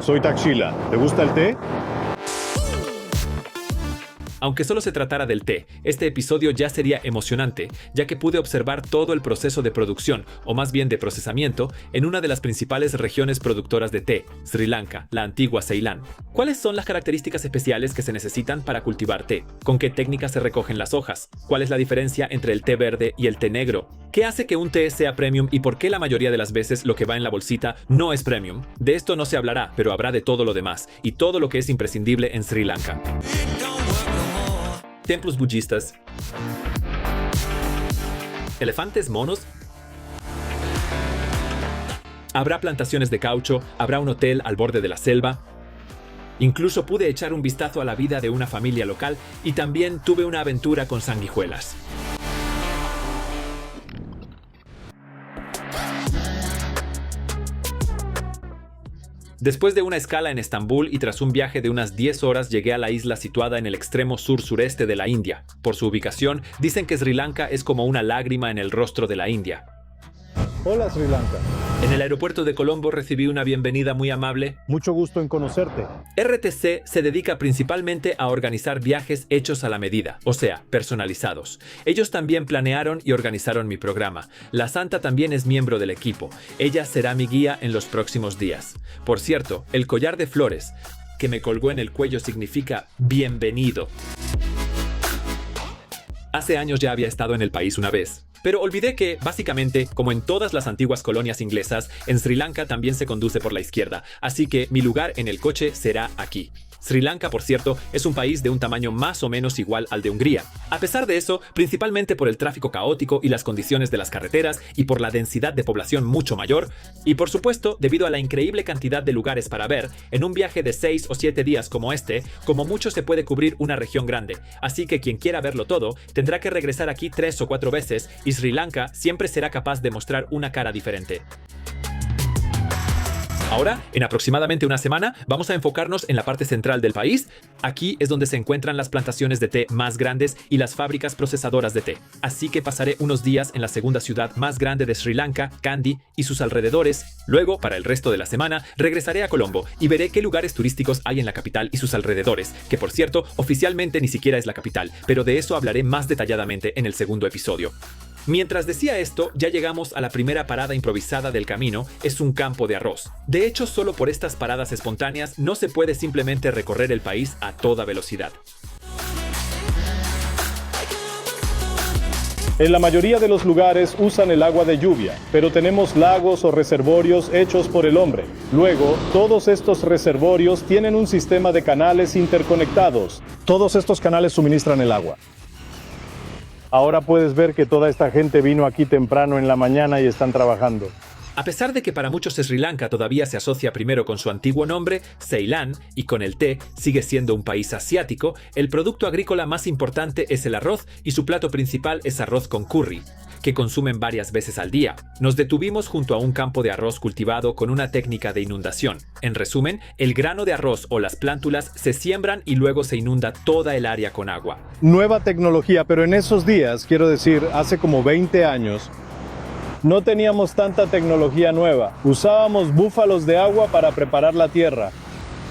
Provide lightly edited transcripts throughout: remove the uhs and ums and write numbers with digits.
Soy Takshila. ¿Te gusta el té? Aunque solo se tratara del té, este episodio ya sería emocionante, ya que pude observar todo el proceso de producción, o más bien de procesamiento, en una de las principales regiones productoras de té, Sri Lanka, la antigua Ceilán. ¿Cuáles son las características especiales que se necesitan para cultivar té? ¿Con qué técnicas se recogen las hojas? ¿Cuál es la diferencia entre el té verde y el té negro? ¿Qué hace que un té sea premium y por qué la mayoría de las veces lo que va en la bolsita no es premium? De esto no se hablará, pero habrá de todo lo demás, y todo lo que es imprescindible en Sri Lanka. Templos budistas, elefantes monos, habrá plantaciones de caucho, habrá un hotel al borde de la selva. Incluso pude echar un vistazo a la vida de una familia local y también tuve una aventura con sanguijuelas. Después de una escala en Estambul y tras un viaje de unas 10 horas llegué a la isla situada en el extremo sur-sureste de la India. Por su ubicación, dicen que Sri Lanka es como una lágrima en el rostro de la India. Hola, Sri Lanka. En el aeropuerto de Colombo recibí una bienvenida muy amable. Mucho gusto en conocerte. RTC se dedica principalmente a organizar viajes hechos a la medida, o sea, personalizados. Ellos también planearon y organizaron mi programa. La Santa también es miembro del equipo. Ella será mi guía en los próximos días. Por cierto, el collar de flores que me colgó en el cuello significa bienvenido. Hace años ya había estado en el país una vez. Pero olvidé que, básicamente, como en todas las antiguas colonias inglesas, en Sri Lanka también se conduce por la izquierda, así que mi lugar en el coche será aquí. Sri Lanka, por cierto, es un país de un tamaño más o menos igual al de Hungría. A pesar de eso, principalmente por el tráfico caótico y las condiciones de las carreteras y por la densidad de población mucho mayor, y por supuesto, debido a la increíble cantidad de lugares para ver, en un viaje de 6 o 7 días como este, como mucho se puede cubrir una región grande, así que quien quiera verlo todo, tendrá que regresar aquí 3 o 4 veces y Sri Lanka siempre será capaz de mostrar una cara diferente. Ahora, en aproximadamente una semana, vamos a enfocarnos en la parte central del país. Aquí es donde se encuentran las plantaciones de té más grandes y las fábricas procesadoras de té. Así que pasaré unos días en la segunda ciudad más grande de Sri Lanka, Kandy, y sus alrededores. Luego, para el resto de la semana, regresaré a Colombo y veré qué lugares turísticos hay en la capital y sus alrededores, que por cierto, oficialmente ni siquiera es la capital, pero de eso hablaré más detalladamente en el segundo episodio. Mientras decía esto, ya llegamos a la primera parada improvisada del camino, es un campo de arroz. De hecho, solo por estas paradas espontáneas no se puede simplemente recorrer el país a toda velocidad. En la mayoría de los lugares usan el agua de lluvia, pero tenemos lagos o reservorios hechos por el hombre. Luego, todos estos reservorios tienen un sistema de canales interconectados. Todos estos canales suministran el agua. Ahora puedes ver que toda esta gente vino aquí temprano en la mañana y están trabajando. A pesar de que para muchos Sri Lanka todavía se asocia primero con su antiguo nombre, Ceilán, y con el té sigue siendo un país asiático, el producto agrícola más importante es el arroz y su plato principal es arroz con curry, que consumen varias veces al día. Nos detuvimos junto a un campo de arroz cultivado con una técnica de inundación. En resumen, el grano de arroz o las plántulas se siembran y luego se inunda toda el área con agua. Nueva tecnología, pero en esos días, quiero decir, hace como 20 años, no teníamos tanta tecnología nueva. Usábamos búfalos de agua para preparar la tierra.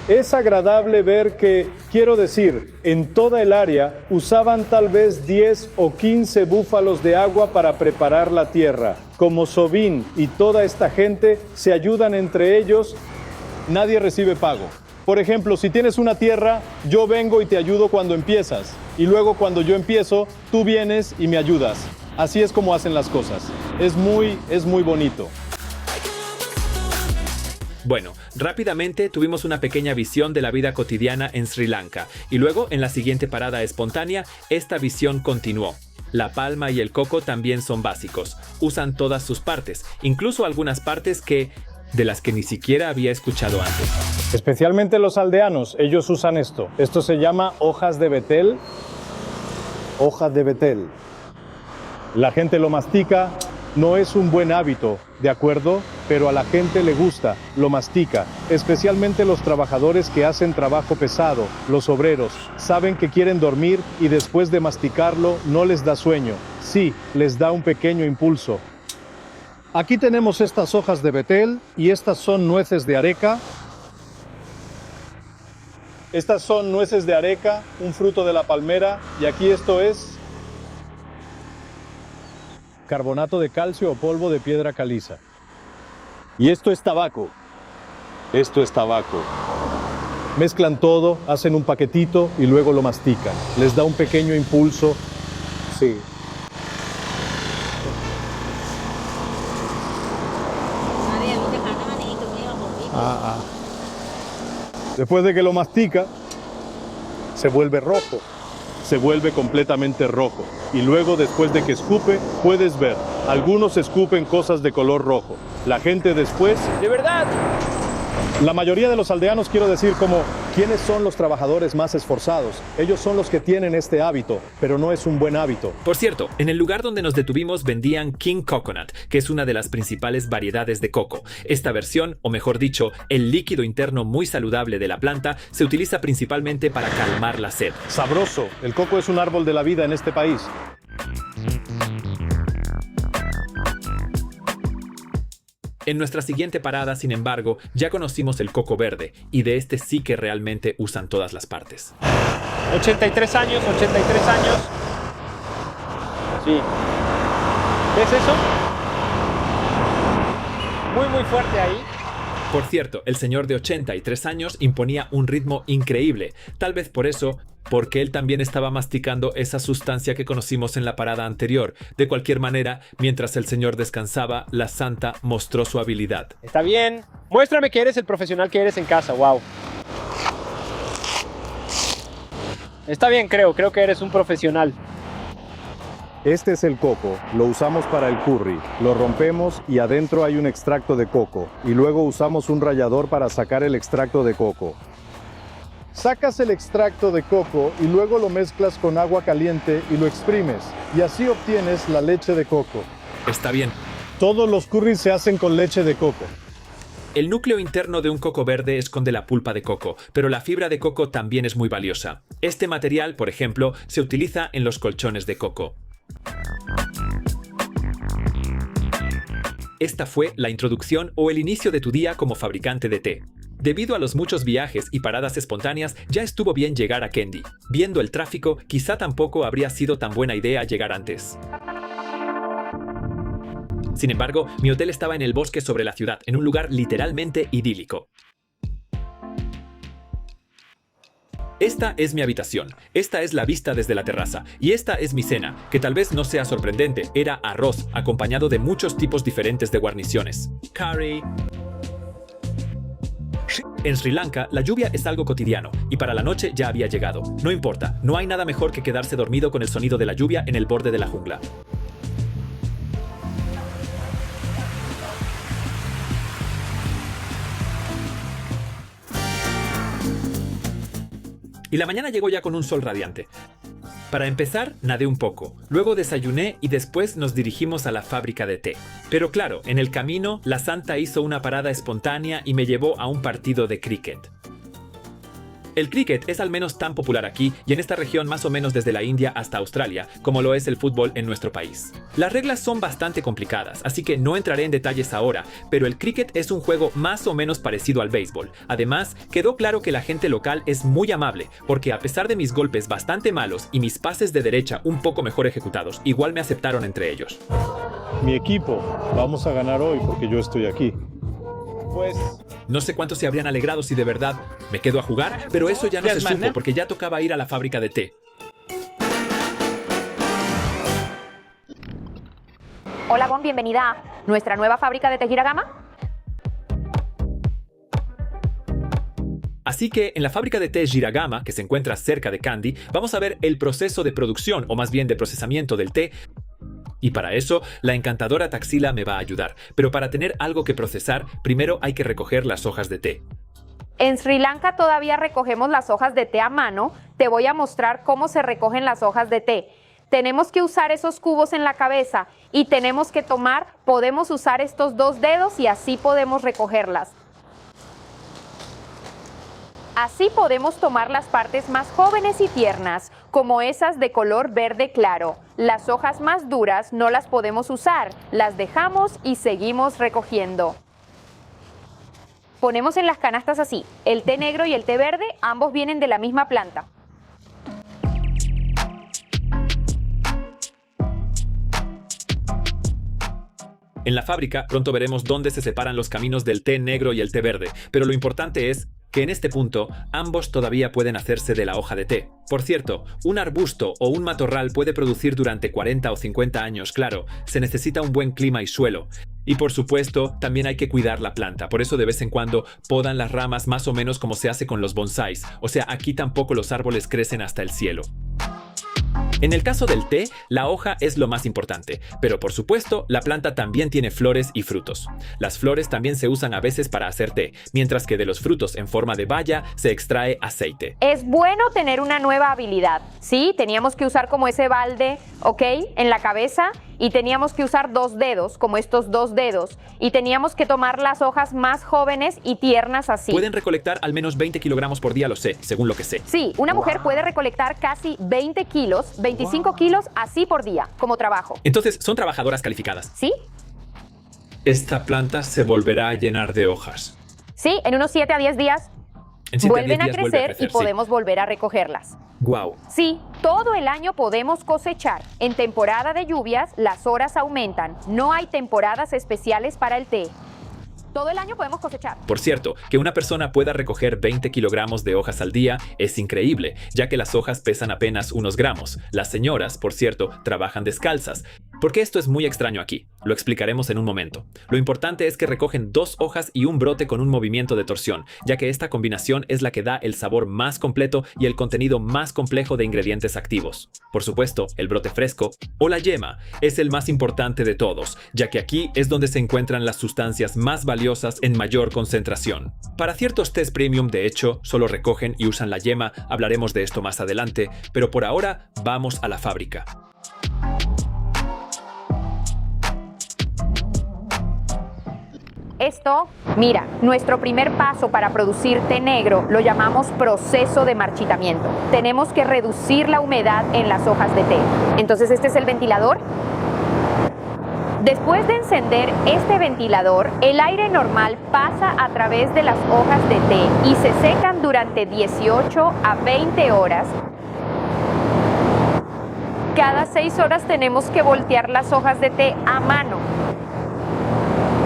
Es agradable ver que, quiero decir, en toda el área usaban tal vez 10 o 15 búfalos de agua para preparar la tierra. Como Sobin y toda esta gente se ayudan entre ellos, nadie recibe pago. Por ejemplo, si tienes una tierra, yo vengo y te ayudo cuando empiezas. Y luego cuando yo empiezo, tú vienes y me ayudas. Así es como hacen las cosas. Es muy bonito. Bueno, rápidamente tuvimos una pequeña visión de la vida cotidiana en Sri Lanka y luego en la siguiente parada espontánea, esta visión continuó. La palma y el coco también son básicos, usan todas sus partes, incluso algunas partes de las que ni siquiera había escuchado antes. Especialmente los aldeanos, ellos usan esto. Esto se llama hojas de betel. Hojas de betel. La gente lo mastica. No es un buen hábito, ¿de acuerdo? Pero a la gente le gusta, lo mastica, especialmente los trabajadores que hacen trabajo pesado, los obreros, saben que quieren dormir y después de masticarlo no les da sueño, sí, les da un pequeño impulso. Aquí tenemos estas hojas de betel y estas son nueces de areca. Estas son nueces de areca, un fruto de la palmera, y aquí esto es carbonato de calcio o polvo de piedra caliza. Y esto es tabaco. Esto es tabaco. Mezclan todo, hacen un paquetito y luego lo mastican. Les da un pequeño impulso. Sí. Después de que lo mastica, se vuelve rojo. Se vuelve completamente rojo. Y luego, después de que escupe, puedes ver, algunos escupen cosas de color rojo. La gente después... ¡De verdad! La mayoría de los aldeanos, quiero decir, como, ¿quiénes son los trabajadores más esforzados? Ellos son los que tienen este hábito, pero no es un buen hábito. Por cierto, en el lugar donde nos detuvimos vendían King Coconut, que es una de las principales variedades de coco. Esta versión, o mejor dicho, el líquido interno muy saludable de la planta, se utiliza principalmente para calmar la sed. Sabroso. El coco es un árbol de la vida en este país. En nuestra siguiente parada, sin embargo, ya conocimos el coco verde, y de este sí que realmente usan todas las partes. 83 años, 83 años. Sí. ¿Ves eso? Muy fuerte ahí. Por cierto, el señor de 83 años imponía un ritmo increíble, tal vez por eso, porque él también estaba masticando esa sustancia que conocimos en la parada anterior. De cualquier manera, mientras el señor descansaba, la santa mostró su habilidad. Está bien. Muéstrame que eres el profesional que eres en casa, wow. Está bien, creo que eres un profesional. Este es el coco, lo usamos para el curry, lo rompemos y adentro hay un extracto de coco, y luego usamos un rallador para sacar el extracto de coco. Sacas el extracto de coco y luego lo mezclas con agua caliente y lo exprimes, y así obtienes la leche de coco. Está bien. Todos los curries se hacen con leche de coco. El núcleo interno de un coco verde esconde la pulpa de coco, pero la fibra de coco también es muy valiosa. Este material, por ejemplo, se utiliza en los colchones de coco. Esta fue la introducción o el inicio de tu día como fabricante de té. Debido a los muchos viajes y paradas espontáneas, ya estuvo bien llegar a Kendi. Viendo el tráfico, quizá tampoco habría sido tan buena idea llegar antes. Sin embargo, mi hotel estaba en el bosque sobre la ciudad, en un lugar literalmente idílico. Esta es mi habitación, esta es la vista desde la terraza, y esta es mi cena, que tal vez no sea sorprendente, era arroz, acompañado de muchos tipos diferentes de guarniciones. Curry. En Sri Lanka, la lluvia es algo cotidiano, y para la noche ya había llegado. No importa, no hay nada mejor que quedarse dormido con el sonido de la lluvia en el borde de la jungla. Y la mañana llegó ya con un sol radiante. Para empezar, nadé un poco, luego desayuné y después nos dirigimos a la fábrica de té. Pero claro, en el camino, la santa hizo una parada espontánea y me llevó a un partido de cricket. El cricket es al menos tan popular aquí y en esta región más o menos desde la India hasta Australia, como lo es el fútbol en nuestro país. Las reglas son bastante complicadas, así que no entraré en detalles ahora, pero el cricket es un juego más o menos parecido al béisbol. Además, quedó claro que la gente local es muy amable, porque a pesar de mis golpes bastante malos y mis pases de derecha un poco mejor ejecutados, igual me aceptaron entre ellos. Mi equipo, vamos a ganar hoy porque yo estoy aquí. Pues... No sé cuántos se habrían alegrado si de verdad me quedo a jugar, pero eso ya no se supo porque ya tocaba ir a la fábrica de té. Hola, Bon, bienvenida a nuestra nueva fábrica de té Hiragama. Así que en la fábrica de té Hiragama, que se encuentra cerca de Kandy, vamos a ver el proceso de producción, o más bien de procesamiento del té. Y para eso, la encantadora Taxila me va a ayudar. Pero para tener algo que procesar, primero hay que recoger las hojas de té. En Sri Lanka todavía recogemos las hojas de té a mano. Te voy a mostrar cómo se recogen las hojas de té. Tenemos que usar esos cubos en la cabeza y tenemos que podemos usar estos 2 dedos y así podemos recogerlas. Así podemos tomar las partes más jóvenes y tiernas, como esas de color verde claro. Las hojas más duras no las podemos usar, las dejamos y seguimos recogiendo. ponemos en las canastas así. El té negro y el té verde, ambos vienen de la misma planta. En la fábrica pronto veremos dónde se separan los caminos del té negro y el té verde, pero lo importante es que en este punto ambos todavía pueden hacerse de la hoja de té. Por cierto, un arbusto o un matorral puede producir durante 40 o 50 años, claro, se necesita un buen clima y suelo. Y por supuesto, también hay que cuidar la planta, por eso de vez en cuando podan las ramas más o menos como se hace con los bonsáis, o sea, aquí tampoco los árboles crecen hasta el cielo. En el caso del té, la hoja es lo más importante, pero por supuesto, la planta también tiene flores y frutos. Las flores también se usan a veces para hacer té, mientras que de los frutos en forma de baya se extrae aceite. Es bueno tener una nueva habilidad. Sí, teníamos que usar como ese balde, ¿ok? En la cabeza, y teníamos que usar 2 dedos, como estos 2 dedos, y teníamos que tomar las hojas más jóvenes y tiernas así. Pueden recolectar al menos 20 kilogramos por día, lo sé, según lo que sé. Sí, una mujer puede recolectar casi 20 kilos, 25 kilos así por día, como trabajo. Entonces, son trabajadoras calificadas. ¿Sí? Esta planta se volverá a llenar de hojas. Sí, en unos 7 a 10 días En 7 a 10 vuelven a días vuelve crecer y sí. podemos volver a recogerlas. Guau. Sí, todo el año podemos cosechar. En temporada de lluvias, las horas aumentan. No hay temporadas especiales para el té. Todo el año podemos cosechar. Por cierto, que una persona pueda recoger 20 kilogramos de hojas al día es increíble, ya que las hojas pesan apenas unos gramos. Las señoras, por cierto, trabajan descalzas. ¿Por qué esto es muy extraño aquí? Lo explicaremos en un momento. Lo importante es que recogen 2 hojas y un brote con un movimiento de torsión, ya que esta combinación es la que da el sabor más completo y el contenido más complejo de ingredientes activos. Por supuesto, el brote fresco o la yema es el más importante de todos, ya que aquí es donde se encuentran las sustancias más valiosas en mayor concentración. Para ciertos tés premium, de hecho, solo recogen y usan la yema, hablaremos de esto más adelante, pero por ahora vamos a la fábrica. Esto, mira, nuestro primer paso para producir té negro lo llamamos proceso de marchitamiento. Tenemos que reducir la humedad en las hojas de té. Entonces, este es el ventilador. Después de encender este ventilador, el aire normal pasa a través de las hojas de té y se secan durante 18 a 20 horas. Cada 6 horas tenemos que voltear las hojas de té a mano.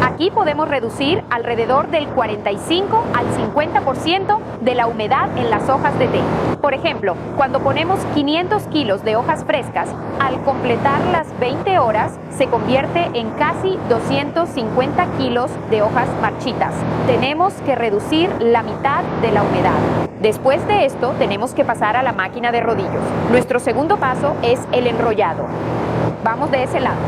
Aquí podemos reducir alrededor del 45 al 50% de la humedad en las hojas de té. Por ejemplo, cuando ponemos 500 kilos de hojas frescas, al completar las 20 horas, se convierte en casi 250 kilos de hojas marchitas. Tenemos que reducir la mitad de la humedad. Después de esto, tenemos que pasar a la máquina de rodillos. Nuestro segundo paso es el enrollado. Vamos de ese lado.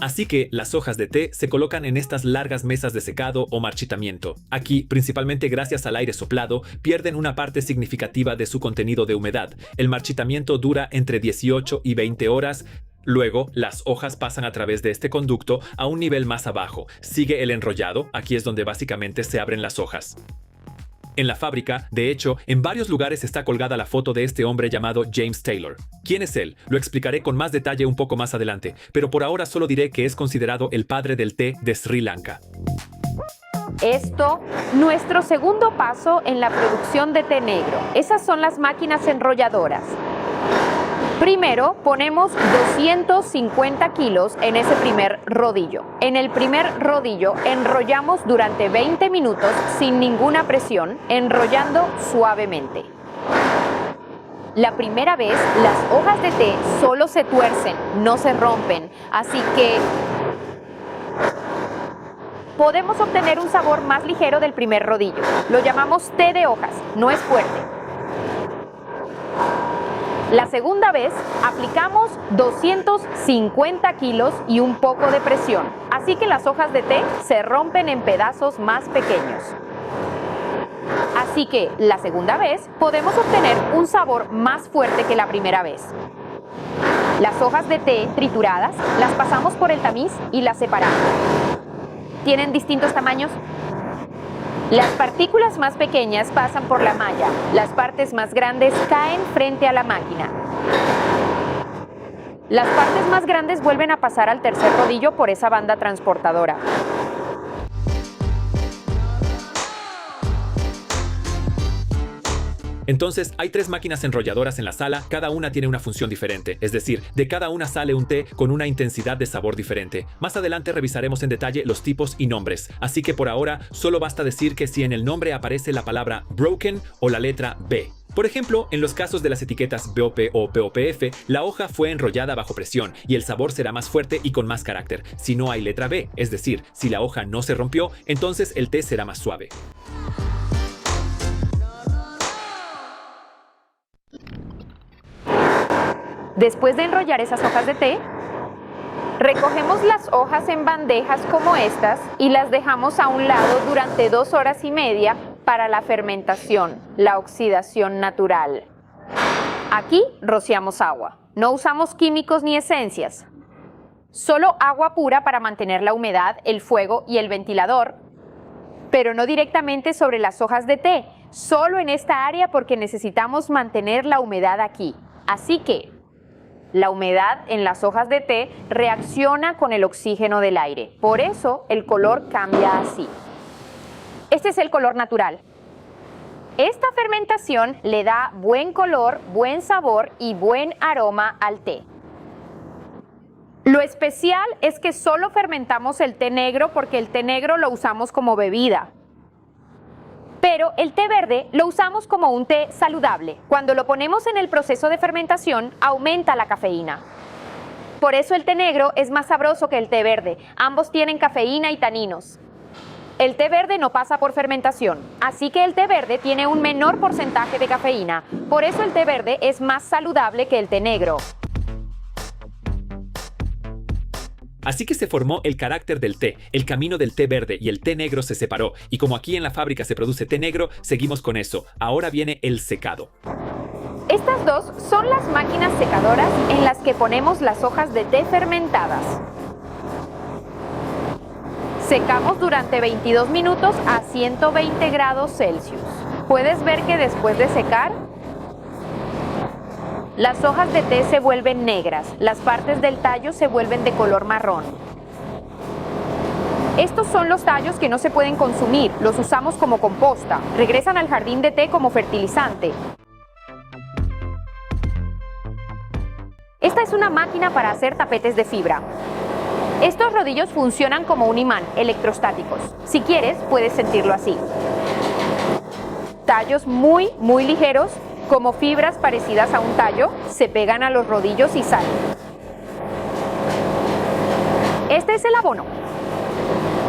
Así que las hojas de té se colocan en estas largas mesas de secado o marchitamiento. Aquí, principalmente gracias al aire soplado, pierden una parte significativa de su contenido de humedad. El marchitamiento dura entre 18 y 20 horas. Luego, las hojas pasan a través de este conducto a un nivel más abajo. Sigue el enrollado, aquí es donde básicamente se abren las hojas. En la fábrica, de hecho, en varios lugares está colgada la foto de este hombre llamado James Taylor. ¿Quién es él? Lo explicaré con más detalle un poco más adelante, pero por ahora solo diré que es considerado el padre del té de Sri Lanka. Esto, nuestro segundo paso en la producción de té negro. Esas son las máquinas enrolladoras. Primero, ponemos 250 kilos en ese primer rodillo. En el primer rodillo enrollamos durante 20 minutos sin ninguna presión, enrollando suavemente. La primera vez, las hojas de té solo se tuercen, no se rompen, así que podemos obtener un sabor más ligero del primer rodillo. Lo llamamos té de hojas, no es fuerte. La segunda vez, aplicamos 250 kilos y un poco de presión, así que las hojas de té se rompen en pedazos más pequeños. Así que, la segunda vez, podemos obtener un sabor más fuerte que la primera vez. Las hojas de té trituradas las pasamos por el tamiz y las separamos. ¿Tienen distintos tamaños? Las partículas más pequeñas pasan por la malla, las partes más grandes caen frente a la máquina. Las partes más grandes vuelven a pasar al tercer rodillo por esa banda transportadora. Entonces, hay 3 máquinas enrolladoras en la sala, cada una tiene una función diferente, es decir, de cada una sale un té con una intensidad de sabor diferente. Más adelante revisaremos en detalle los tipos y nombres, así que por ahora solo basta decir que si en el nombre aparece la palabra broken o la letra B. Por ejemplo, en los casos de las etiquetas BOP o POPF, la hoja fue enrollada bajo presión y el sabor será más fuerte y con más carácter. Si no hay letra B, es decir, si la hoja no se rompió, entonces el té será más suave. Después de enrollar esas hojas de té, recogemos las hojas en bandejas como estas y las dejamos a un lado durante 2 horas y media para la fermentación, la oxidación natural. Aquí rociamos agua. No usamos químicos ni esencias. Solo agua pura para mantener la humedad, el fuego y el ventilador, pero no directamente sobre las hojas de té, solo en esta área porque necesitamos mantener la humedad aquí. Así que la humedad en las hojas de té reacciona con el oxígeno del aire. Por eso el color cambia así. Este es el color natural. Esta fermentación le da buen color, buen sabor y buen aroma al té. Lo especial es que solo fermentamos el té negro porque el té negro lo usamos como bebida. Pero el té verde lo usamos como un té saludable. Cuando lo ponemos en el proceso de fermentación, aumenta la cafeína. Por eso el té negro es más sabroso que el té verde. Ambos tienen cafeína y taninos. El té verde no pasa por fermentación, así que el té verde tiene un menor porcentaje de cafeína. Por eso el té verde es más saludable que el té negro. Así que se formó el carácter del té, el camino del té verde y el té negro se separó, y como aquí en la fábrica se produce té negro, seguimos con eso. Ahora viene el secado. Estas dos son las máquinas secadoras en las que ponemos las hojas de té fermentadas. Secamos durante 22 minutos a 120 grados Celsius. Puedes ver que después de secar, las hojas de té se vuelven negras, las partes del tallo se vuelven de color marrón. Estos son los tallos que no se pueden consumir, los usamos como composta, regresan al jardín de té como fertilizante. Esta es una máquina para hacer tapetes de fibra. Estos rodillos funcionan como un imán, electrostáticos. Si quieres, puedes sentirlo así. Tallos muy ligeros, como fibras parecidas a un tallo, se pegan a los rodillos y salen. Este es el abono.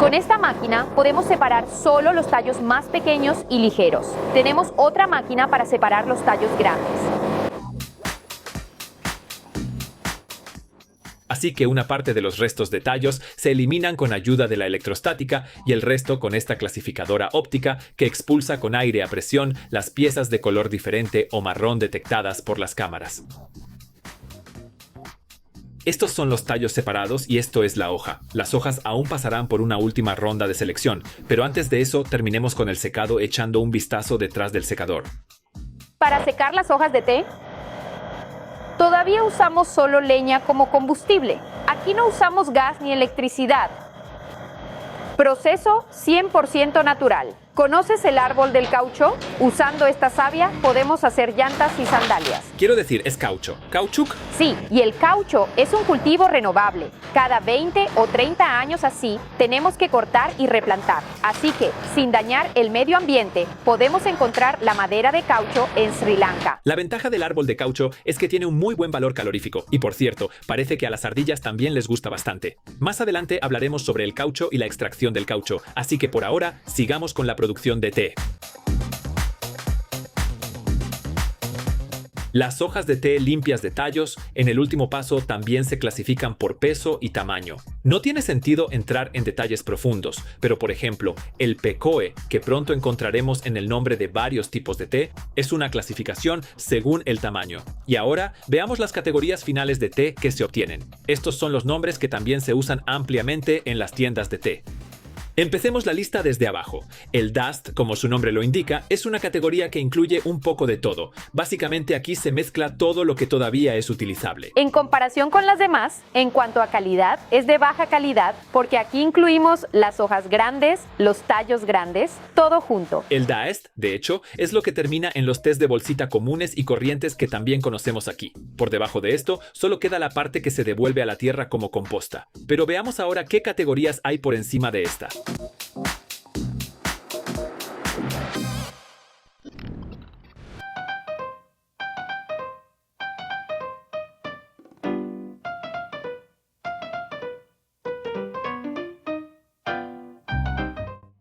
Con esta máquina podemos separar solo los tallos más pequeños y ligeros. Tenemos otra máquina para separar los tallos grandes. Así que una parte de los restos de tallos se eliminan con ayuda de la electrostática y el resto con esta clasificadora óptica que expulsa con aire a presión las piezas de color diferente o marrón detectadas por las cámaras. Estos son los tallos separados y esto es la hoja. Las hojas aún pasarán por una última ronda de selección, pero antes de eso terminemos con el secado echando un vistazo detrás del secador. Para secar las hojas de té, todavía usamos solo leña como combustible. Aquí no usamos gas ni electricidad. Proceso 100% natural. ¿Conoces el árbol del caucho? Usando esta savia podemos hacer llantas y sandalias. Quiero decir, es caucho. ¿Cauchuc? Sí, y el caucho es un cultivo renovable. Cada 20 o 30 años así, tenemos que cortar y replantar. Así que, sin dañar el medio ambiente, podemos encontrar la madera de caucho en Sri Lanka. La ventaja del árbol de caucho es que tiene un muy buen valor calorífico. Y por cierto, parece que a las ardillas también les gusta bastante. Más adelante hablaremos sobre el caucho y la extracción del caucho. Así que por ahora, sigamos con la producción de té. Las hojas de té limpias de tallos, en el último paso también se clasifican por peso y tamaño. No tiene sentido entrar en detalles profundos, pero por ejemplo, el pecoe, que pronto encontraremos en el nombre de varios tipos de té, es una clasificación según el tamaño. Y ahora veamos las categorías finales de té que se obtienen. Estos son los nombres que también se usan ampliamente en las tiendas de té. Empecemos la lista desde abajo. El Dust, como su nombre lo indica, es una categoría que incluye un poco de todo. Básicamente aquí se mezcla todo lo que todavía es utilizable. En comparación con las demás, en cuanto a calidad, es de baja calidad porque aquí incluimos las hojas grandes, los tallos grandes, todo junto. El Daest, de hecho, es lo que termina en los tés de bolsita comunes y corrientes que también conocemos aquí. Por debajo de esto, solo queda la parte que se devuelve a la tierra como composta. Pero veamos ahora qué categorías hay por encima de esta.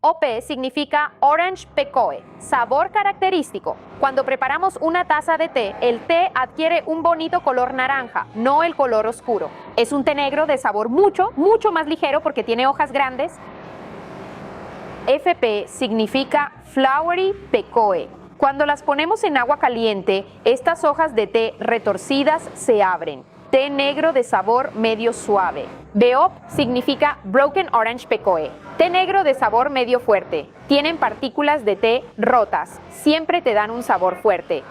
OP significa Orange Pekoe, sabor característico. Cuando preparamos una taza de té, el té adquiere un bonito color naranja, no el color oscuro. Es un té negro de sabor mucho más ligero porque tiene hojas grandes. FP significa Flowery Pekoe. Cuando las ponemos en agua caliente, estas hojas de té retorcidas se abren. Té negro de sabor medio suave. BOP significa Broken Orange Pekoe. Té negro de sabor medio fuerte. Tienen partículas de té rotas. Siempre te dan un sabor fuerte.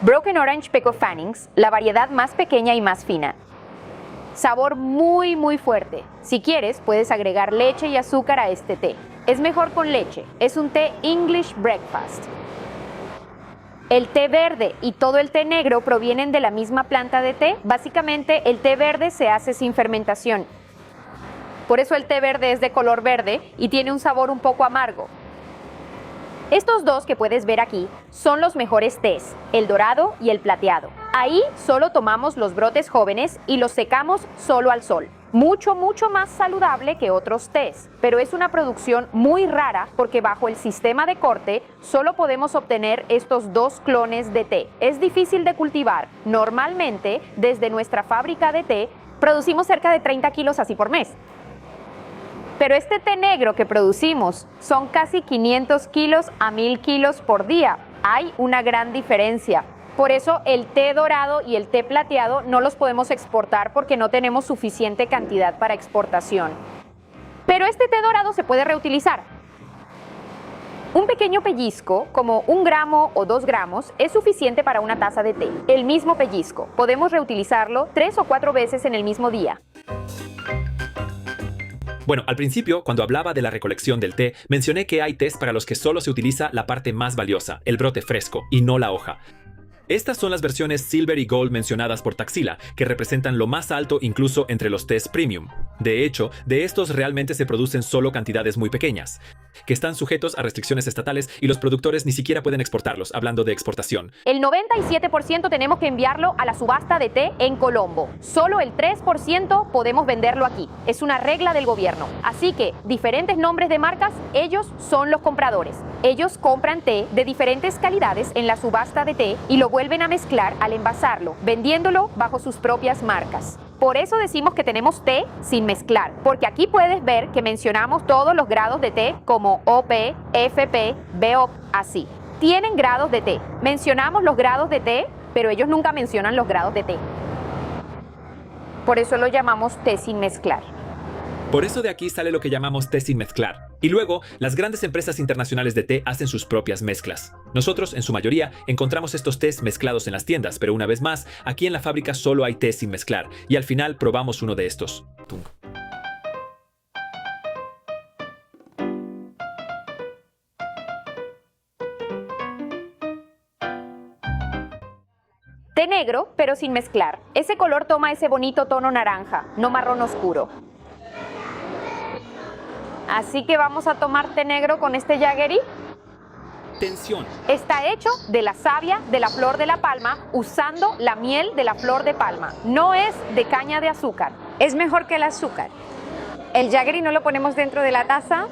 Broken Orange Pekoe Fannings, la variedad más pequeña y más fina. Sabor muy fuerte. Si quieres, puedes agregar leche y azúcar a este té. Es mejor con leche. Es un té English Breakfast. El té verde y todo el té negro provienen de la misma planta de té. Básicamente, el té verde se hace sin fermentación. Por eso el té verde es de color verde y tiene un sabor un poco amargo. Estos dos que puedes ver aquí son los mejores tés, el dorado y el plateado. Ahí solo tomamos los brotes jóvenes y los secamos solo al sol. Mucho más saludable que otros tés, pero es una producción muy rara porque bajo el sistema de corte solo podemos obtener estos dos clones de té. Es difícil de cultivar. Normalmente, desde nuestra fábrica de té, producimos cerca de 30 kilos así por mes. Pero este té negro que producimos son casi 500 kilos a 1000 kilos por día. Hay una gran diferencia. Por eso el té dorado y el té plateado no los podemos exportar porque no tenemos suficiente cantidad para exportación. Pero este té dorado se puede reutilizar. Un pequeño pellizco, como 1 gramo o 2 gramos, es suficiente para una taza de té. El mismo pellizco. Podemos reutilizarlo 3 o 4 veces en el mismo día. Bueno, al principio, cuando hablaba de la recolección del té, mencioné que hay tés para los que solo se utiliza la parte más valiosa, el brote fresco, y no la hoja. Estas son las versiones Silver y Gold mencionadas por Taxila, que representan lo más alto incluso entre los tés premium. De hecho, de estos realmente se producen solo cantidades muy pequeñas, que están sujetos a restricciones estatales y los productores ni siquiera pueden exportarlos, hablando de exportación. El 97% tenemos que enviarlo a la subasta de té en Colombo. Solo el 3% podemos venderlo aquí. Es una regla del gobierno. Así que, diferentes nombres de marcas, ellos son los compradores. Ellos compran té de diferentes calidades en la subasta de té y lo vuelven a mezclar al envasarlo, vendiéndolo bajo sus propias marcas. Por eso decimos que tenemos té sin mezclar, porque aquí puedes ver que mencionamos todos los grados de té como OP, FP, BOP, así. Tienen grados de té. Mencionamos los grados de té, pero ellos nunca mencionan los grados de té. Por eso lo llamamos té sin mezclar. Por eso de aquí sale lo que llamamos té sin mezclar. Y luego, las grandes empresas internacionales de té hacen sus propias mezclas. Nosotros, en su mayoría, encontramos estos tés mezclados en las tiendas, pero una vez más, aquí en la fábrica solo hay té sin mezclar, y al final probamos uno de estos. Tung. Té negro, pero sin mezclar. Ese color toma ese bonito tono naranja, no marrón oscuro. Así que vamos a tomar té negro con este jaggery. Tensión. Está hecho de la savia de la flor de la palma usando la miel de la flor de palma. No es de caña de azúcar. Es mejor que el azúcar. El jaggery no lo ponemos dentro de la taza.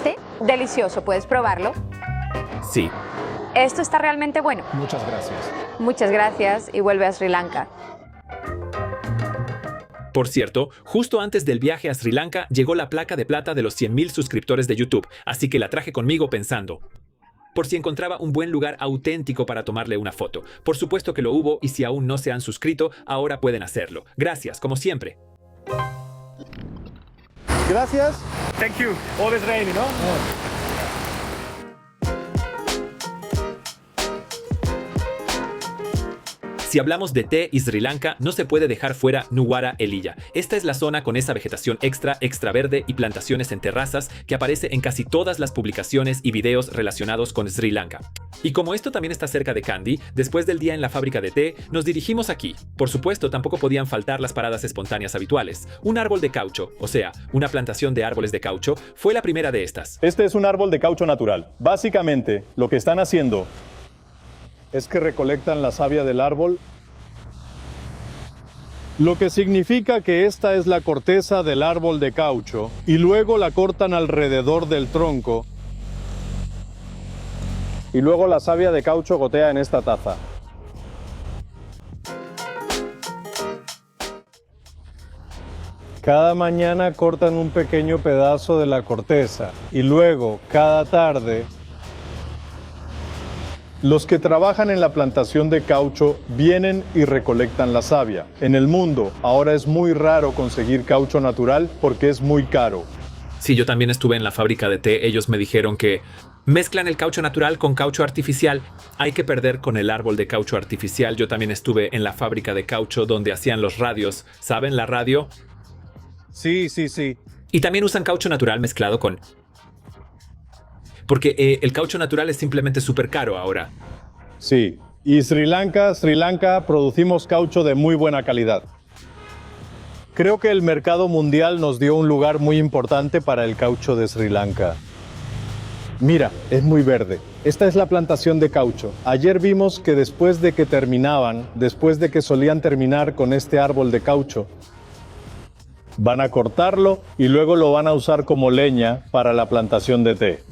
Sí, delicioso, puedes probarlo. Sí. Esto está realmente bueno. Muchas gracias. Muchas gracias y vuelve a Sri Lanka. Por cierto, justo antes del viaje a Sri Lanka llegó la placa de plata de los 100,000 suscriptores de YouTube, así que la traje conmigo pensando, por si encontraba un buen lugar auténtico para tomarle una foto. Por supuesto que lo hubo, y si aún no se han suscrito, ahora pueden hacerlo. Gracias, como siempre. Gracias. Thank you. Always rainy, ¿no? Si hablamos de té y Sri Lanka, no se puede dejar fuera Nuwara Eliya. Esta es la zona con esa vegetación extra verde y plantaciones en terrazas que aparece en casi todas las publicaciones y videos relacionados con Sri Lanka. Y como esto también está cerca de Kandy, después del día en la fábrica de té, nos dirigimos aquí. Por supuesto, tampoco podían faltar las paradas espontáneas habituales. Un árbol de caucho, o sea, una plantación de árboles de caucho, fue la primera de estas. Este es un árbol de caucho natural. Básicamente, lo que están haciendo es que recolectan la savia del árbol, lo que significa que esta es la corteza del árbol de caucho, y luego la cortan alrededor del tronco, y luego la savia de caucho gotea en esta taza. Cada mañana cortan un pequeño pedazo de la corteza, y luego, cada tarde, los que trabajan en la plantación de caucho vienen y recolectan la savia. En el mundo, ahora es muy raro conseguir caucho natural porque es muy caro. Sí, yo también estuve en la fábrica de té. Ellos me dijeron que mezclan el caucho natural con caucho artificial. Hay que perder con el árbol de caucho artificial. Yo también estuve en la fábrica de caucho donde hacían los radios. ¿Saben la radio? Sí. Y también usan caucho natural mezclado con... Porque el caucho natural es simplemente súper caro ahora. Sí. Y Sri Lanka, producimos caucho de muy buena calidad. Creo que el mercado mundial nos dio un lugar muy importante para el caucho de Sri Lanka. Mira, es muy verde. Esta es la plantación de caucho. Ayer vimos que después de que solían terminar con este árbol de caucho, van a cortarlo y luego lo van a usar como leña para la plantación de té.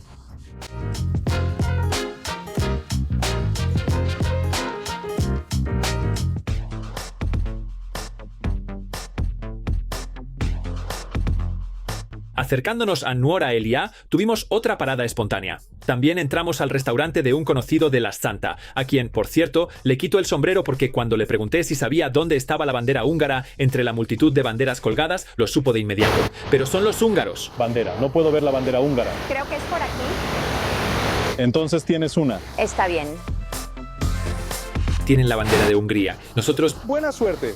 Acercándonos a Nuwara Eliya, tuvimos otra parada espontánea. También entramos al restaurante de un conocido de la Santa, a quien, por cierto, le quito el sombrero porque cuando le pregunté si sabía dónde estaba la bandera húngara entre la multitud de banderas colgadas, lo supo de inmediato. Pero son los húngaros. Bandera, no puedo ver la bandera húngara. Creo que es por aquí. Entonces tienes una. Está bien. Tienen la bandera de Hungría. Nosotros... Buena suerte.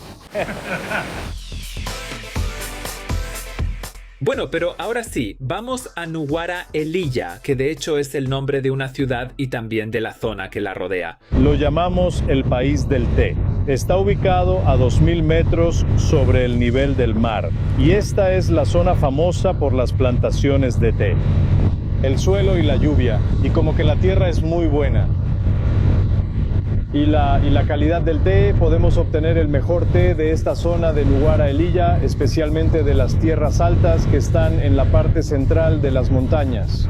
Bueno, pero ahora sí, vamos a Nuwara Eliya, que de hecho es el nombre de una ciudad y también de la zona que la rodea. Lo llamamos el país del té. Está ubicado a 2000 metros sobre el nivel del mar. Y esta es la zona famosa por las plantaciones de té. El suelo y la lluvia, y como que la tierra es muy buena. Y la calidad del té, podemos obtener el mejor té de esta zona de Nuwara Eliya, especialmente de las tierras altas que están en la parte central de las montañas.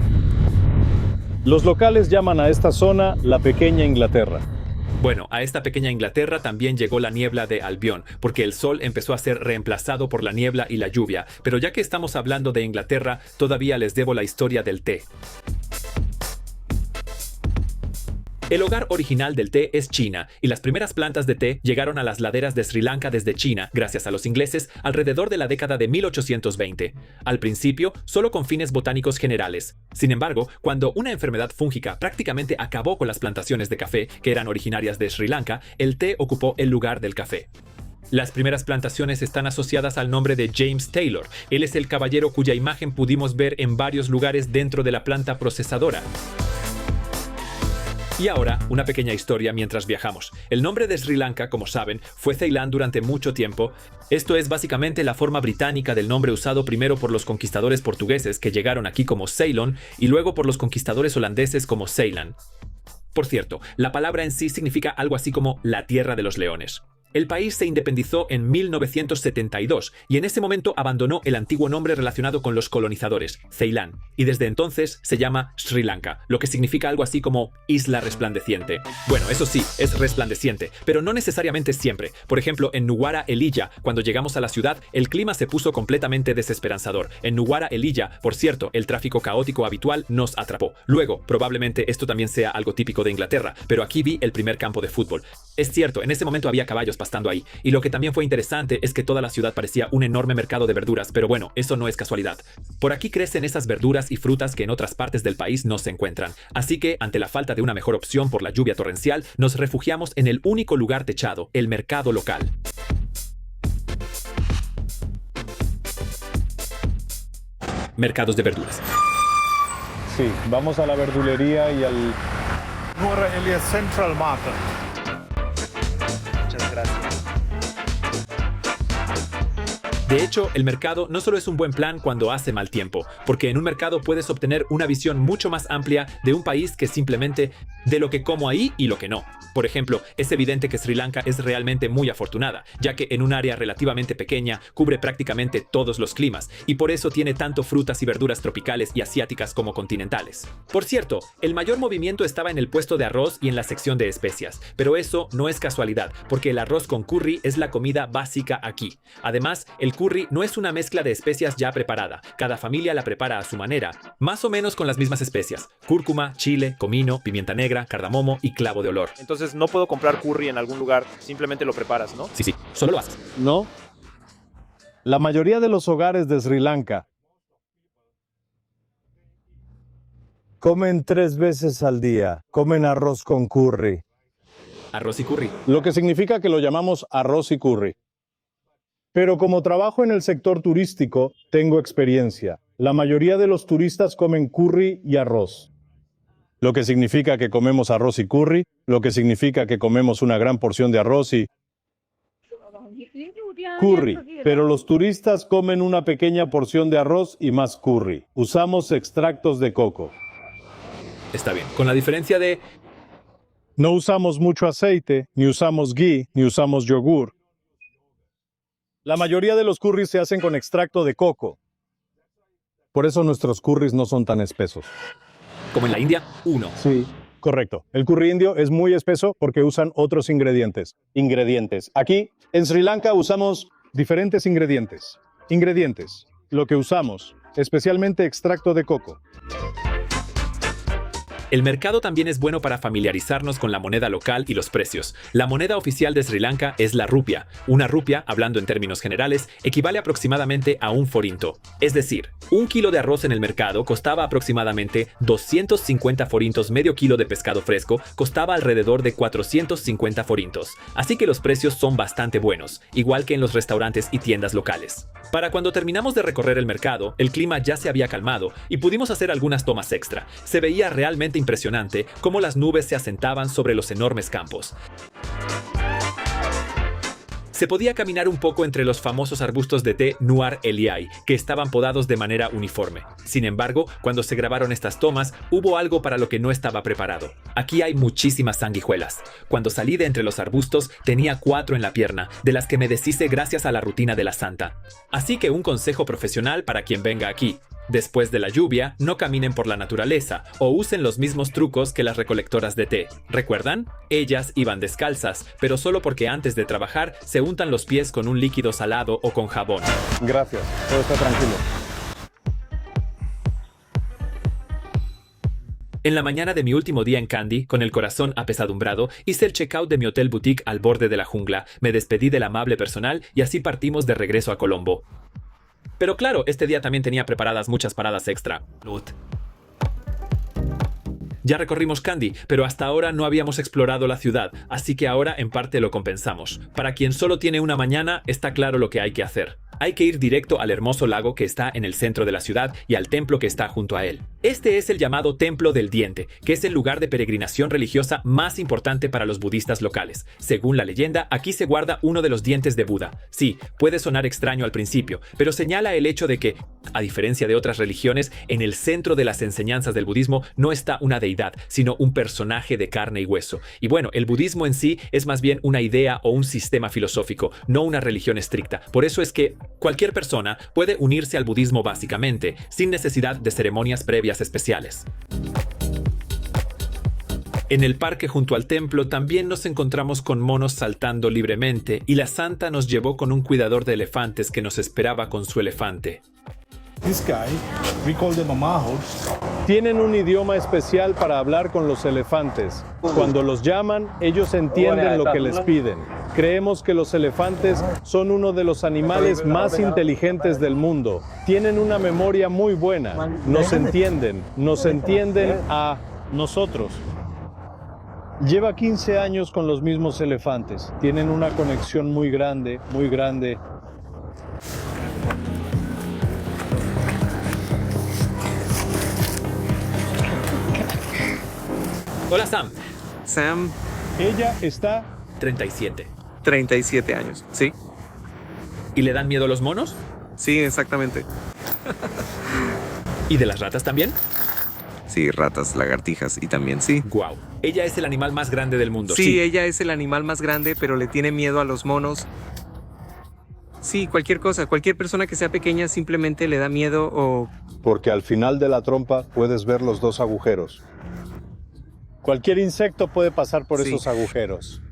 Los locales llaman a esta zona la Pequeña Inglaterra. Bueno, a esta pequeña Inglaterra también llegó la niebla de Albión, porque el sol empezó a ser reemplazado por la niebla y la lluvia. Pero ya que estamos hablando de Inglaterra, todavía les debo la historia del té. El hogar original del té es China, y las primeras plantas de té llegaron a las laderas de Sri Lanka desde China, gracias a los ingleses, alrededor de la década de 1820. Al principio, solo con fines botánicos generales. Sin embargo, cuando una enfermedad fúngica prácticamente acabó con las plantaciones de café, que eran originarias de Sri Lanka, el té ocupó el lugar del café. Las primeras plantaciones están asociadas al nombre de James Taylor. Él es el caballero cuya imagen pudimos ver en varios lugares dentro de la planta procesadora. Y ahora, una pequeña historia mientras viajamos. El nombre de Sri Lanka, como saben, fue Ceilán durante mucho tiempo. Esto es básicamente la forma británica del nombre usado primero por los conquistadores portugueses que llegaron aquí como Ceylon y luego por los conquistadores holandeses como Ceylan. Por cierto, la palabra en sí significa algo así como la tierra de los leones. El país se independizó en 1972 y en ese momento abandonó el antiguo nombre relacionado con los colonizadores, Ceilán, y desde entonces se llama Sri Lanka, lo que significa algo así como isla resplandeciente. Bueno, eso sí, es resplandeciente, pero no necesariamente siempre. Por ejemplo, en Nuwara Eliya, cuando llegamos a la ciudad, el clima se puso completamente desesperanzador. En Nuwara Eliya, por cierto, el tráfico caótico habitual nos atrapó. Luego, probablemente esto también sea algo típico de Inglaterra, pero aquí vi el primer campo de fútbol. Es cierto, en ese momento había caballos pastando ahí, y lo que también fue interesante es que toda la ciudad parecía un enorme mercado de verduras, pero bueno, eso no es casualidad. Por aquí crecen esas verduras y frutas que en otras partes del país no se encuentran. Así que, ante la falta de una mejor opción por la lluvia torrencial, nos refugiamos en el único lugar techado, el mercado local. Mercados de verduras. Sí, vamos a la verdulería y al... Nuwara Eliya Central Market. Muchas gracias. De hecho, el mercado no solo es un buen plan cuando hace mal tiempo, porque en un mercado puedes obtener una visión mucho más amplia de un país que simplemente de lo que como ahí y lo que no. Por ejemplo, es evidente que Sri Lanka es realmente muy afortunada, ya que en un área relativamente pequeña cubre prácticamente todos los climas, y por eso tiene tanto frutas y verduras tropicales y asiáticas como continentales. Por cierto, el mayor movimiento estaba en el puesto de arroz y en la sección de especias, pero eso no es casualidad, porque el arroz con curry es la comida básica aquí. Además, el curry no es una mezcla de especias ya preparada, cada familia la prepara a su manera, más o menos con las mismas especias: cúrcuma, chile, comino, pimienta negra, cardamomo y clavo de olor. Entonces no puedo comprar curry en algún lugar, simplemente lo preparas, ¿no? Sí, solo lo haces. ¿No? La mayoría de los hogares de Sri Lanka comen 3 veces al día, comen arroz con curry. Arroz y curry. Lo que significa que lo llamamos arroz y curry. Pero como trabajo en el sector turístico, tengo experiencia. La mayoría de los turistas comen curry y arroz. Lo que significa que comemos arroz y curry, lo que significa que comemos una gran porción de arroz y curry. Pero los turistas comen una pequeña porción de arroz y más curry. Usamos extractos de coco. Está bien, con la diferencia de... No usamos mucho aceite, ni usamos ghee, ni usamos yogur. La mayoría de los curries se hacen con extracto de coco. Por eso nuestros curries no son tan espesos. Como en la India, 1. Sí, correcto. El curry indio es muy espeso porque usan otros ingredientes. Aquí, en Sri Lanka, usamos diferentes ingredientes. Lo que usamos, especialmente extracto de coco. El mercado también es bueno para familiarizarnos con la moneda local y los precios. La moneda oficial de Sri Lanka es la rupia. Una rupia, hablando en términos generales, equivale aproximadamente a un forinto. Es decir, un kilo de arroz en el mercado costaba aproximadamente 250 forintos. Medio kilo de pescado fresco costaba alrededor de 450 forintos. Así que los precios son bastante buenos, igual que en los restaurantes y tiendas locales. Para cuando terminamos de recorrer el mercado, el clima ya se había calmado y pudimos hacer algunas tomas extra. Se veía realmente impresionante cómo las nubes se asentaban sobre los enormes campos. Se podía caminar un poco entre los famosos arbustos de té Nuwara Eliya, que estaban podados de manera uniforme. Sin embargo, cuando se grabaron estas tomas, hubo algo para lo que no estaba preparado. Aquí hay muchísimas sanguijuelas. Cuando salí de entre los arbustos, tenía 4 en la pierna, de las que me deshice gracias a la rutina de la santa. Así que un consejo profesional para quien venga aquí: después de la lluvia, no caminen por la naturaleza o usen los mismos trucos que las recolectoras de té. ¿Recuerdan? Ellas iban descalzas, pero solo porque antes de trabajar se untan los pies con un líquido salado o con jabón. Gracias, todo está tranquilo. En la mañana de mi último día en Kandy, con el corazón apesadumbrado, hice el checkout de mi hotel boutique al borde de la jungla, me despedí del amable personal y así partimos de regreso a Colombo. Pero claro, este día también tenía preparadas muchas paradas extra. Ya recorrimos Kandy, pero hasta ahora no habíamos explorado la ciudad, así que ahora en parte lo compensamos. Para quien solo tiene una mañana, está claro lo que hay que hacer. Hay que ir directo al hermoso lago que está en el centro de la ciudad y al templo que está junto a él. Este es el llamado Templo del Diente, que es el lugar de peregrinación religiosa más importante para los budistas locales. Según la leyenda, aquí se guarda uno de los dientes de Buda. Sí, puede sonar extraño al principio, pero señala el hecho de que, a diferencia de otras religiones, en el centro de las enseñanzas del budismo no está una deidad, sino un personaje de carne y hueso. Y bueno, el budismo en sí es más bien una idea o un sistema filosófico, no una religión estricta. Por eso es que cualquier persona puede unirse al budismo básicamente, sin necesidad de ceremonias previas especiales. En el parque junto al templo también nos encontramos con monos saltando libremente y la santa nos llevó con un cuidador de elefantes que nos esperaba con su elefante. This guy, we call them a maho. Tienen un idioma especial para hablar con los elefantes. Cuando los llaman, ellos entienden lo que les piden. Creemos que los elefantes son uno de los animales más inteligentes del mundo. Tienen una memoria muy buena. Nos entienden a nosotros. Lleva 15 años con los mismos elefantes. Tienen una conexión muy grande, muy grande. Hola Sam. Sam, Ella está 37. 37 años. ¿Sí? ¿Y le dan miedo los monos? Sí, exactamente. ¿Y de las ratas también? Sí, ratas, lagartijas y también sí. Guau. Ella es el animal más grande del mundo. Sí, ella es el animal más grande, pero le tiene miedo a los monos. Sí, cualquier cosa, cualquier persona que sea pequeña simplemente le da miedo o... porque al final de la trompa puedes ver los dos agujeros. Cualquier insecto puede pasar por Sí. esos agujeros.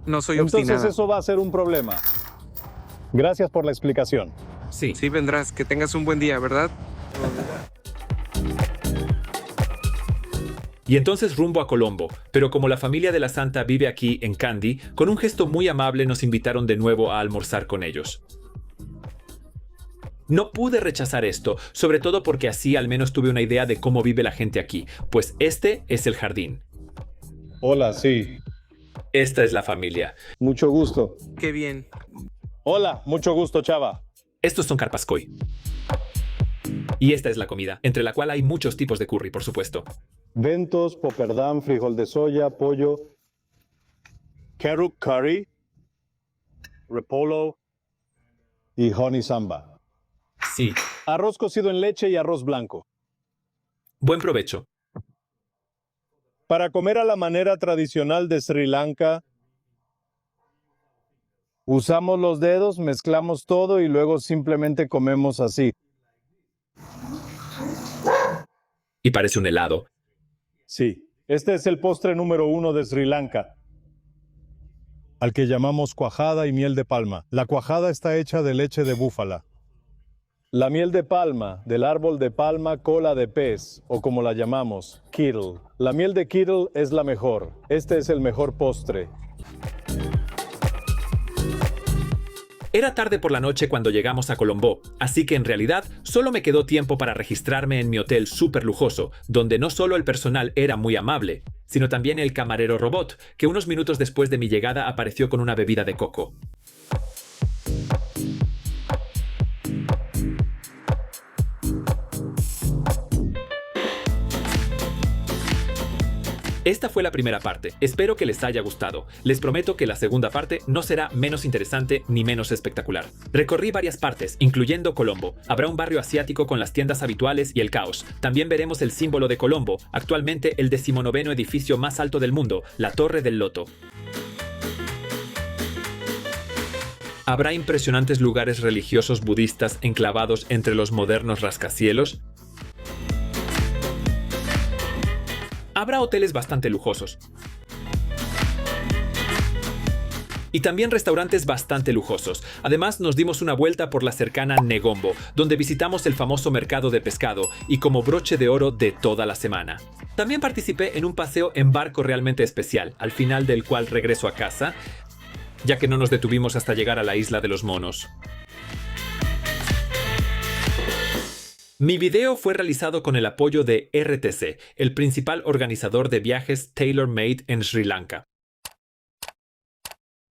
No soy Entonces obstinada. eso va a ser un problema. Gracias por la explicación. Sí. Sí, vendrás. Que tengas un buen día, ¿verdad? Y entonces rumbo a Colombo, pero como la familia de la santa vive aquí en Kandy, con un gesto muy amable nos invitaron de nuevo a almorzar con ellos. No pude rechazar esto, sobre todo porque así al menos tuve una idea de cómo vive la gente aquí, pues este es el jardín. Hola, sí. Esta es la familia. Mucho gusto. Qué bien. Hola, mucho gusto, chava. Estos son carpascoy. Y esta es la comida, entre la cual hay muchos tipos de curry, por supuesto. Ventos, popperdam, frijol de soya, pollo, carrot curry, repolo y honey samba. Sí. Arroz cocido en leche y arroz blanco. Buen provecho. Para comer a la manera tradicional de Sri Lanka, usamos los dedos, mezclamos todo y luego simplemente comemos así. Y parece un helado. Sí, este es el postre número 1 de Sri Lanka, al que llamamos cuajada y miel de palma. La cuajada está hecha de leche de búfala. La miel de palma, del árbol de palma cola de pez, o como la llamamos, kettle. La miel de kettle es la mejor. Este es el mejor postre. Era tarde por la noche cuando llegamos a Colombo, así que en realidad solo me quedó tiempo para registrarme en mi hotel súper lujoso, donde no solo el personal era muy amable, sino también el camarero robot, que unos minutos después de mi llegada apareció con una bebida de coco. Esta fue la primera parte, espero que les haya gustado. Les prometo que la segunda parte no será menos interesante ni menos espectacular. Recorrí varias partes, incluyendo Colombo. Habrá un barrio asiático con las tiendas habituales y el caos. También veremos el símbolo de Colombo, actualmente el 19º edificio más alto del mundo, la Torre del Loto. Habrá impresionantes lugares religiosos budistas enclavados entre los modernos rascacielos. Habrá hoteles bastante lujosos. Y también restaurantes bastante lujosos. Además, nos dimos una vuelta por la cercana Negombo, donde visitamos el famoso mercado de pescado y como broche de oro de toda la semana. También participé en un paseo en barco realmente especial, al final del cual regreso a casa, ya que no nos detuvimos hasta llegar a la isla de los monos. Mi video fue realizado con el apoyo de RTC, el principal organizador de viajes tailor-made en Sri Lanka.